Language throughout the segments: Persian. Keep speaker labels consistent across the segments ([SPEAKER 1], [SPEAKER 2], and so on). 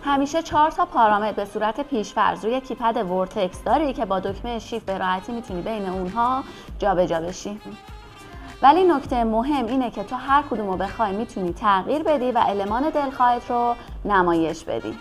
[SPEAKER 1] همیشه 4 تا پارامتر به صورت پیش‌فرض روی کیپد ورتکس داری که با دکمه شیفت به راحتی میتونی بین اونها جابجا بشی. ولی نکته مهم اینه که تو هر کدومو بخوای میتونی تغییر بدی و المان دلخواهت رو نمایش بدی.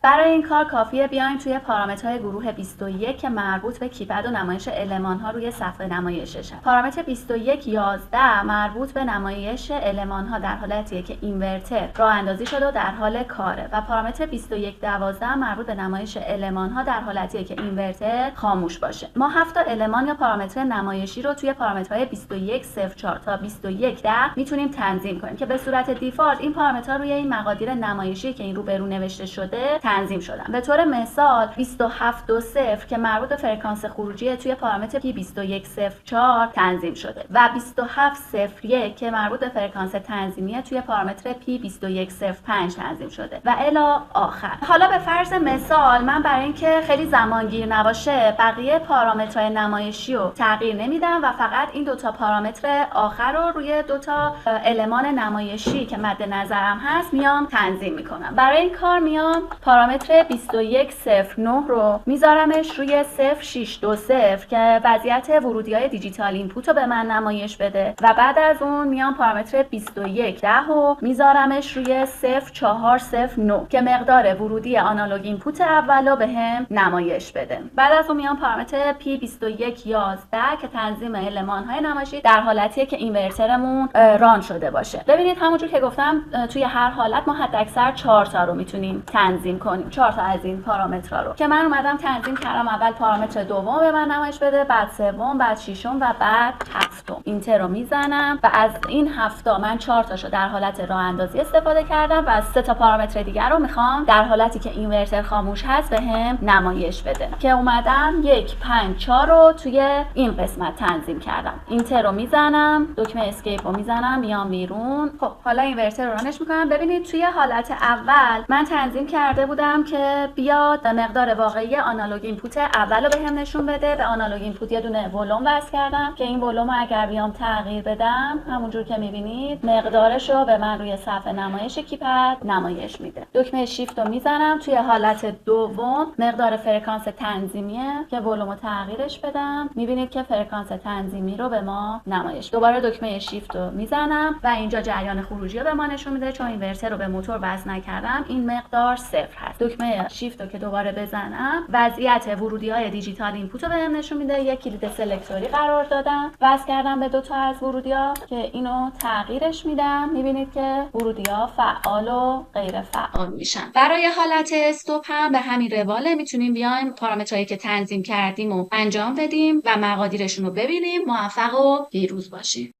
[SPEAKER 1] برای این کار کافیه بیایم توی پارامترهای گروه 21 که مربوط به کیپد و نمایش المان‌ها روی صفحه نمایششه. پارامتر 2111 مربوط به نمایش المان‌ها در حالتیه که اینورتر راه اندازی شده و در حال کاره و پارامتر 2112 مربوط به نمایش المان‌ها در حالتیه که اینورتر خاموش باشه. ما 7 تا المان یا پارامتر نمایشی رو توی پارامترهای 2104 تا 2110 میتونیم تنظیم کنیم که به صورت دیفالت این پارامترها روی این مقادیر نمایشی که این رو به رو نوشته شده تنظیم شدن. به طور مثال 2720 که مربوط به فرکانس خروجی توی پارامتر P2104 تنظیم شده و 2701 که مربوط به فرکانس تنظیمی توی پارامتر P2105 تنظیم شده و الی آخر. حالا به فرض مثال من برای اینکه خیلی زمانگیر نباشه بقیه پارامترهای نمایشی رو تغییر نمیدم و فقط این دوتا پارامتر آخر رو روی دوتا المان نمایشی که مد نظرم هست میام تنظیم میکنم. برای این کار میام پارامتر 2109 رو میذارمش روی 0620 که وضعیت ورودی‌های دیجیتال اینپوت رو به من نمایش بده و بعد از اون میام پارامتر 2110 رو میذارمش روی 0409 که مقدار ورودی آنالوگ اینپوت اول رو به هم نمایش بده. بعد از اون میام پارامتر P2111 که تنظیم المان‌های نمایشی در حالتیه که اینورترمون ران شده باشه. ببینید همونجور که گفتم توی هر حالت ما حداکثر 4 تا رو میتونیم تنظیم کنیم، 4 تا از این پارامترها رو که من اومدم تنظیم کردم. اول پارامتر دوم به من نمایش بده، بعد سوم، بعد ششم و بعد هفتم. اینتر رو میزنم و از این 7 تا من 4 تاشو در حالت راه اندازی استفاده کردم و از 3 تا پارامتر دیگر رو میخوام در حالتی که اینورتر خاموش هست به هم نمایش بده که اومدم 1 5 4 رو توی این قسمت تنظیم کردم. اینتر رو میزنم، دکمه اسکیپ رو میزنم، میام بیرون. خب حالا اینورتر رو رانش میکنم. ببینید توی حالت اول من تنظیم کرده بودم که بیاد مقدار واقعی آنالوگ اینپوت اولو بهم نشون بده. به آنالوگ اینپوت یه دونه ولوم وصل کردم که این ولوم اگر بیام تغییر بدم همونجور که میبینید مقدارشو به من روی صفحه نمایش کیپد نمایش میده. دکمه شیفت رو میزنم. توی حالت دوم مقدار فرکانس تنظیمیه که ولومو تغییرش بدم. میبینید که فرکانس تنظیمی رو به ما نمایش. دوباره دکمه شیفت رو میزنم و اینجا جریان خروجی رو به ما نشون میده. چون اینورتر رو به موتور وصل نکردم این مقدار صفر هست. دکمه شیفت رو که دوباره بزنم وضعیت ورودی‌های دیجیتال اینپوت رو بهم نشون میده. یک کلید سلکتوری قرار دادم، وصل کردم به 2 تا از ورودی‌ها که اینو تغییرش میدم. میبینید که ورودی‌ها فعال و غیر فعال میشن. برای حالت استاپ هم به همین رواله میتونیم بیایم پارامترهایی که تنظیم کردیم و انجام بدیم و مقادیرشون رو ببینیم. موفق و پیروز باشیم.